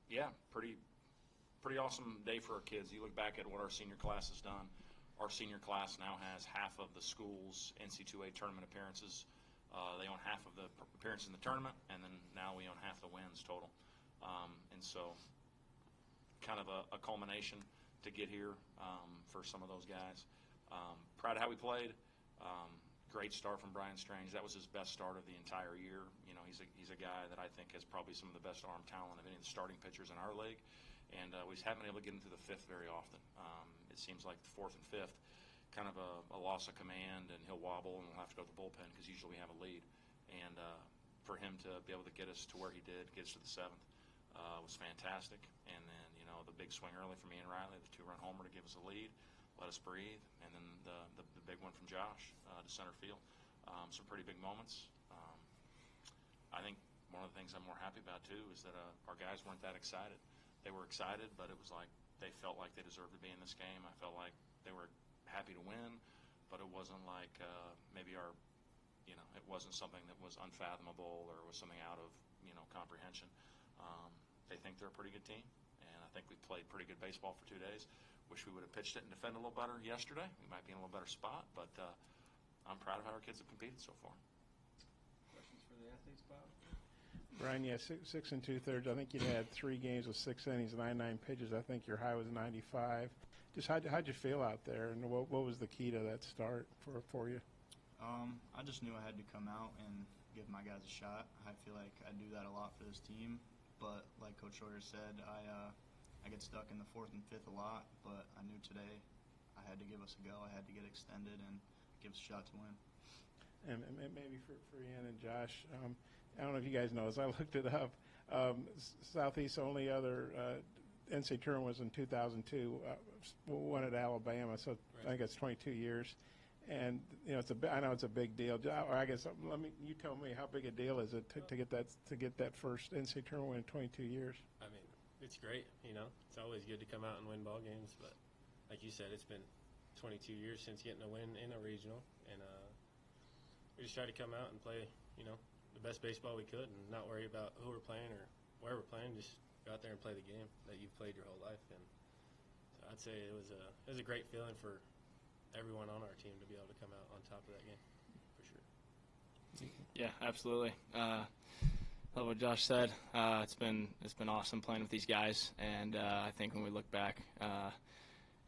Yeah, pretty awesome day for our kids. You look back at what our senior class has done. Our senior class now has half of the school's NCAA tournament appearances. They own half of the appearances in the tournament, and then now we own half the wins total. And so kind of a culmination to get here for some of those guys. Proud of how we played. Great start from Brian Strange. That was his best start of the entire year. You know, he's a guy that I think has probably some of the best arm talent of any of the starting pitchers in our league. And we just haven't been able to get into the fifth very often. It seems like the fourth and fifth, kind of a loss of command, and he'll wobble, and we'll have to go to the bullpen because usually we have a lead. And for him to be able to get us to where he did, get us to the seventh, was fantastic. And then, you know, the big swing early from Ian Riley, the two-run homer to give us a lead, let us breathe, and then the big one from Josh to center field. Some pretty big moments. I think one of the things I'm more happy about, too, is that our guys weren't that excited. They were excited, but it was like they felt like they deserved to be in this game. I felt like they were happy to win, but it wasn't like maybe it wasn't something that was unfathomable or was something out of, comprehension. They think they're a pretty good team, and I think we played pretty good baseball for 2 days. Wish we would have pitched it and defended a little better yesterday. We might be in a little better spot, but I'm proud of how our kids have competed so far. Questions for the athletes, Bob? Brian, yeah, 6 2/3. I think you had 3 games with 6 innings, 99 pitches. I think your high was 95. Just how'd you feel out there, and what was the key to that start for you? I just knew I had to come out and give my guys a shot. I feel like I do that a lot for this team, but like Coach Sawyers said, I get stuck in the fourth and fifth a lot, but I knew today I had to give us a go. I had to get extended and give us a shot to win. And maybe for Ian and Josh, I don't know if you guys know this. I looked it up. Southeast's only other NCAA tournament was in 2002. One at Alabama, so right. I think it's 22 years. And I know it's a big deal. Or I guess you tell me, how big a deal is it to get that first NCAA tournament win in 22 years? I mean, it's great. It's always good to come out and win ball games. But like you said, it's been 22 years since getting a win in a regional, and we just try to come out and play, the best baseball we could, and not worry about who we're playing or where we're playing. Just go out there and play the game that you've played your whole life. And so I'd say it was a great feeling for everyone on our team to be able to come out on top of that game, for sure. Yeah, absolutely. Love what Josh said. It's been awesome playing with these guys, and I think when we look back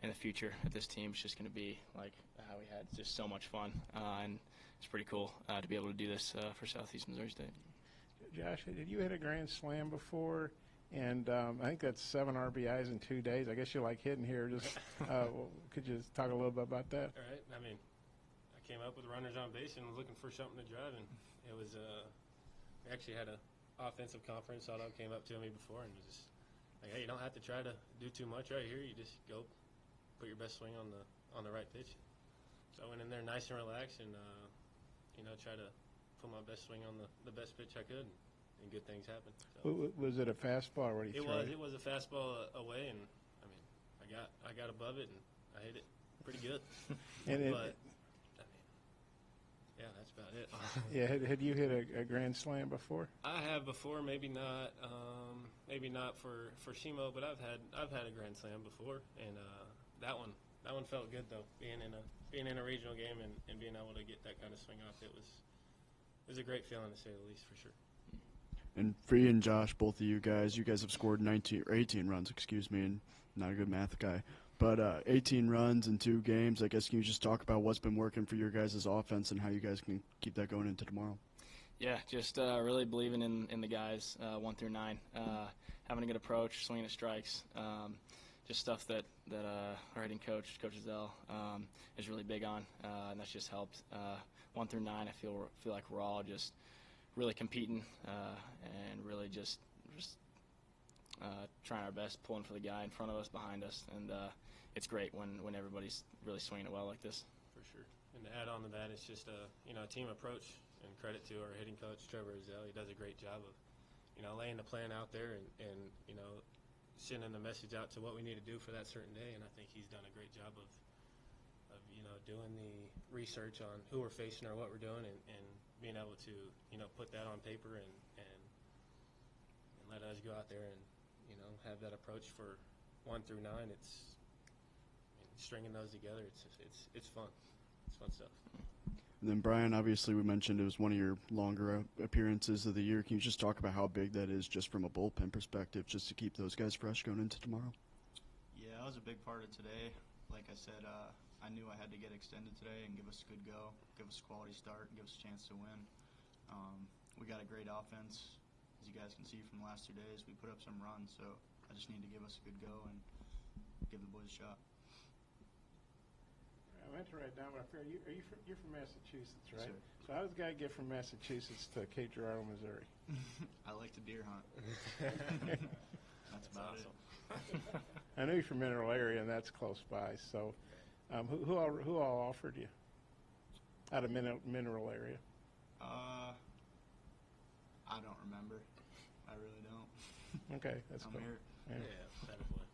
in the future at this team, it's just going to be like how we had just so much fun, and it's pretty cool to be able to do this for Southeast Missouri State. Josh, did you hit a grand slam before? And I think that's 7 RBIs in 2 days. I guess you like hitting here. Just could you just talk a little bit about that? All right. I mean, I came up with runners on base and was looking for something to drive, and it was we actually had an offensive conference. Otto came up to me before and was just like, hey, you don't have to try to do too much right here. You just go put your best swing on the right pitch. So I went in there nice and relaxed and try to put my best swing on the best pitch I could. And good things happen. So. Was it a fastball or It was a fastball away, and I mean, I got above it and I hit it pretty good. Yeah, that's about it. Yeah, had you hit a grand slam before? I have before, maybe not for SEMO, but I've had a grand slam before, and that one felt good though. Being in a regional game and being able to get that kind of swing off, it was a great feeling to say the least, for sure. And for Ian and Josh, both of you guys have scored 18 runs, and not a good math guy. But 18 runs in 2 games, I guess can you just talk about what's been working for your guys' offense and how you guys can keep that going into tomorrow? Yeah, just really believing in the guys 1 through 9, having a good approach, swinging at strikes, just stuff that our hitting coach, Coach Zell, is really big on, and that's just helped. 1 through 9, I feel like we're all just really competing and really just trying our best, pulling for the guy in front of us, behind us, and it's great when everybody's really swinging it well like this. For sure. And to add on to that, it's just a team approach, and credit to our hitting coach, Trevor Zell. He does a great job of laying the plan out there and sending the message out to what we need to do for that certain day, and I think he's done a great job of doing the research on who we're facing or what we're doing and being able to put that on paper and let us go out there and have that approach for 1 through 9. It's stringing those together. It's fun. It's fun stuff. And then Brian, obviously we mentioned it was one of your longer appearances of the year. Can you just talk about how big that is just from a bullpen perspective, just to keep those guys fresh going into tomorrow? Yeah, that was a big part of today. Like I said, I knew I had to get extended today and give us a good go, give us a quality start, and give us a chance to win. We got a great offense. As you guys can see from the last 2 days, we put up some runs, so I just need to give us a good go and give the boys a shot. I meant to write down, but I figured you're from Massachusetts, Yes, right? sir. So how does a guy get from Massachusetts to Cape Girardeau, Missouri? I like to deer hunt. That's about awesome. it. I know you're from Mineral area, and that's close by. So who all offered you out of Mineral area? I don't remember. I really don't. Okay, that's I'm cool. here. Yeah. That is what.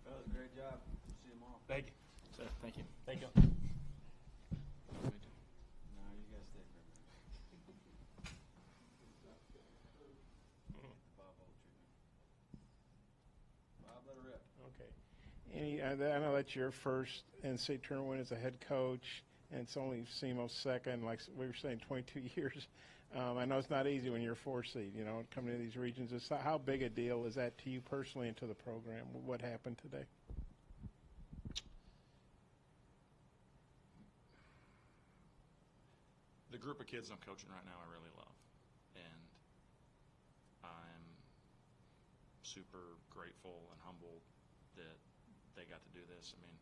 Fellas, great job. See you tomorrow. Thank you. So, thank you. Thank you. No, you guys stay for a minute. Bob Old treatment. Bob, let her rip. Okay. I know that's your first NCAA tournament win as a head coach, and it's only SEMO's second. Like we were saying, 22 years. I know it's not easy when you're a 4 seed, coming to these regions. How big a deal is that to you personally and to the program? What happened today? The group of kids I'm coaching right now I really love, and I'm super grateful and humbled that they got to do this. I mean,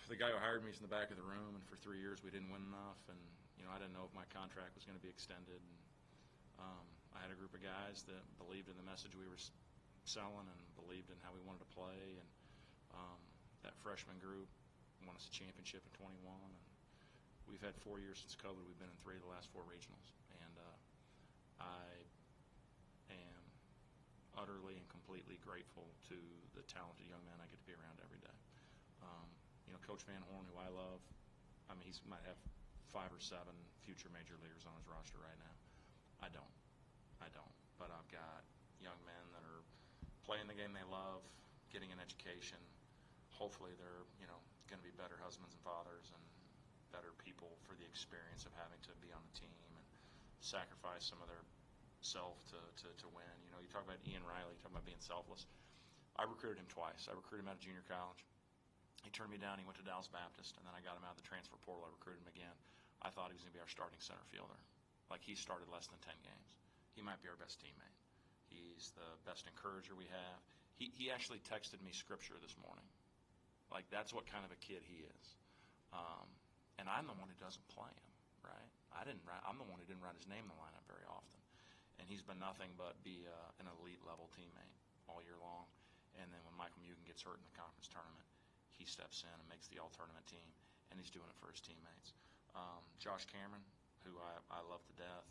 the guy who hired me is in the back of the room, and for 3 years we didn't win enough, and I didn't know if my contract was going to be extended. And I had a group of guys that believed in the message we were selling and believed in how we wanted to play, and that freshman group won us a championship in 21. And we've had 4 years since COVID. We've been in 3 of the last 4 regionals, and I am utterly and completely grateful to the talented young men I get to be around every day. Coach Van Horn, who I love, I mean, he might have 5 or 7 future major leaguers on his roster right now. I don't. But I've got young men that are playing the game they love, getting an education. Hopefully they're, going to be better husbands and fathers and better people for the experience of having to be on the team and sacrifice some of their self to win. You talk about Ian Riley, you talk about being selfless. I recruited him twice. I recruited him out of junior college. He turned me down. He went to Dallas Baptist, and then I got him out of the transfer portal. I recruited him again. I thought he was going to be our starting center fielder. Like, he started less than 10 games. He might be our best teammate. He's the best encourager we have. He actually texted me scripture this morning. Like, that's what kind of a kid he is. And I'm the one who doesn't play him, right? I'm the one who didn't write his name in the lineup very often. And he's been nothing but be an elite-level teammate all year long. And then when Michael Mugen gets hurt in the conference tournament, he steps in and makes the all-tournament team, and he's doing it for his teammates. Josh Cameron, who I love to death,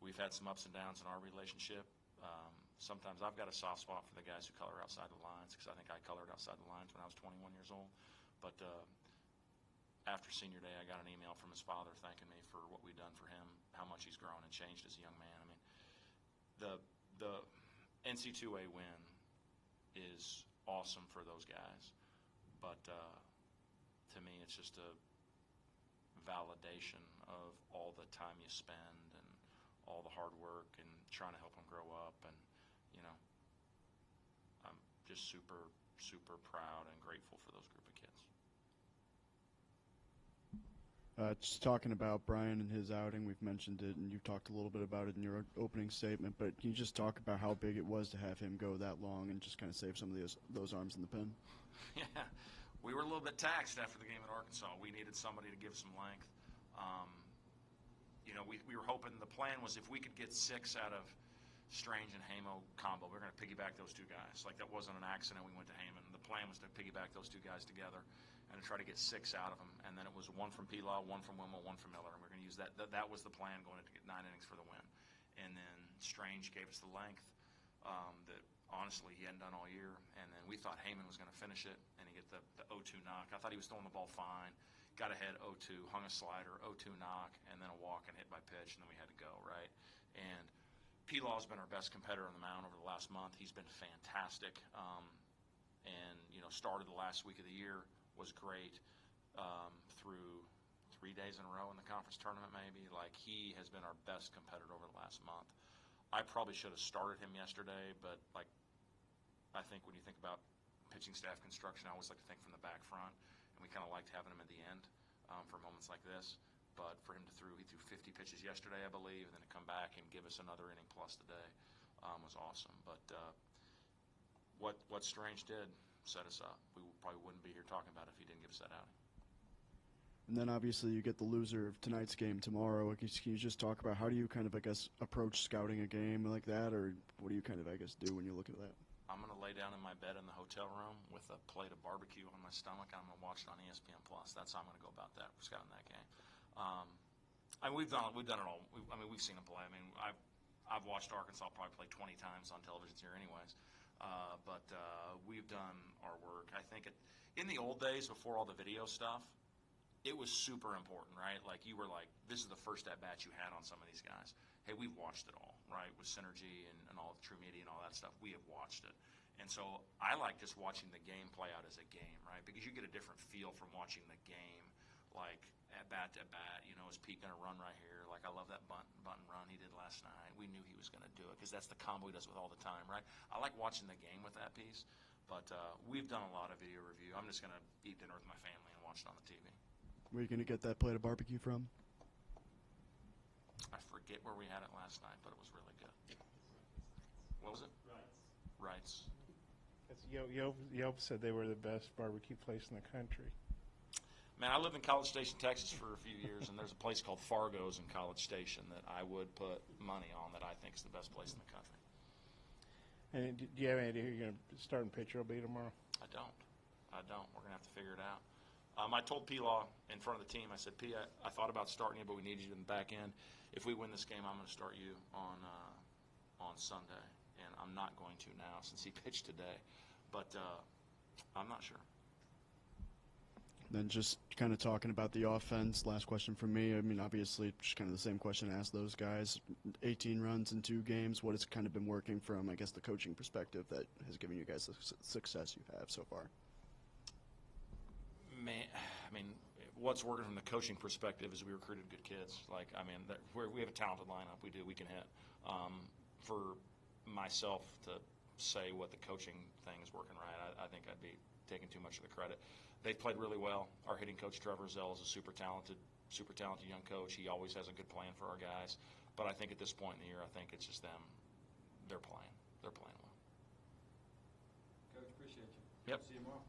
we've had some ups and downs in our relationship. Sometimes I've got a soft spot for the guys who color outside the lines, because I think I colored outside the lines when I was 21 years old. But after senior day, I got an email from his father thanking me for what we've done for him, how much he's grown and changed as a young man. I mean, the NC2A win is awesome for those guys. But to me, it's just a validation of all the time you spend and all the hard work and trying to help them grow up. And, I'm just super, super proud and grateful for those group of kids. Just talking about Brian and his outing, we've mentioned it, and you've talked a little bit about it in your opening statement, but can you just talk about how big it was to have him go that long and just kind of save some of those arms in the pen? Yeah, we were a little bit taxed after the game at Arkansas. We needed somebody to give some length. We were hoping, the plan was if we could get 6 out of Strange and Hamo combo, we were going to piggyback those 2 guys. Like, that wasn't an accident we went to Heyman. The plan was to piggyback those 2 guys together and to try to get 6 out of them. And then it was 1 from Pilaw, 1 from Wimmel, 1 from Miller, and we're going to use that. That was the plan going to get 9 innings for the win. And then Strange gave us the length that honestly he hadn't done all year. And then we thought Heyman was going to finish it, and he get the 0-2 knock. I thought he was throwing the ball fine. Got ahead 0-2, hung a slider, 0-2 knock, and then a walk and hit by pitch, and then we had to go, right? And P-Law's been our best competitor on the mound over the last month. He's been fantastic. And, started the last week of the year, was great through 3 days in a row in the conference tournament maybe. Like, he has been our best competitor over the last month. I probably should have started him yesterday, but, like, I think when you think about pitching staff construction, I always like to think from the back front, and we kind of liked having him at the end for moments like this. But for him he threw 50 pitches yesterday, I believe, and then to come back and give us another inning plus today was awesome. But what Strange did set us up. We probably wouldn't be here talking about it if he didn't give us that outing. And then obviously you get the loser of tonight's game tomorrow. Can you just talk about how do you kind of, I guess, approach scouting a game like that, or what do you kind of, I guess, do when you look at that? I'm going to lay down in my bed in the hotel room with a plate of barbecue on my stomach, and I'm going to watch it on ESPN+. That's how I'm going to go about that. We're scouting that game. We've done it all. We've seen them play. I've watched Arkansas probably play 20 times on televisions here anyways. But we've done our work. I think in the old days before all the video stuff, it was super important, right? Like, you were like, this is the first at-bat you had on some of these guys. Hey, we've watched it all, right? With Synergy and all the True Media and all that stuff, we have watched it. And so I like just watching the game play out as a game, right? Because you get a different feel from watching the game, like at-bat to at-bat. Is Pete going to run right here? Like, I love that button run he did last night. We knew he was going to do it because that's the combo he does with all the time, right? I like watching the game with that piece. But we've done a lot of video review. I'm just going to eat dinner with my family and watch it on the TV. Where are you going to get that plate of barbecue from? I forget where we had it last night, but it was really good. What was it? Wrights. Yelp said they were the best barbecue place in the country. Man, I lived in College Station, Texas for a few years, and there's a place called Fargo's in College Station that I would put money on that I think is the best place in the country. And do you have any idea who you're going to start and pitcher will be tomorrow? I don't. We're going to have to figure it out. I told P-Law in front of the team, I said, P, I thought about starting you, but we need you in the back end. If we win this game, I'm going to start you on Sunday. And I'm not going to now since he pitched today. But I'm not sure. Then just kind of talking about the offense, last question from me. Obviously, just kind of the same question I asked those guys. 18 runs in 2 games. What has kind of been working from, I guess, the coaching perspective that has given you guys the success you have so far? Man, what's working from the coaching perspective is we recruited good kids. We have a talented lineup. We can hit. For myself to say what the coaching thing is working right, I think I'd be taking too much of the credit. They've played really well. Our hitting coach, Trevor Zell, is a super talented young coach. He always has a good plan for our guys. But I think at this point in the year, I think it's just them. They're playing well. Coach, appreciate you. Yep. See you tomorrow.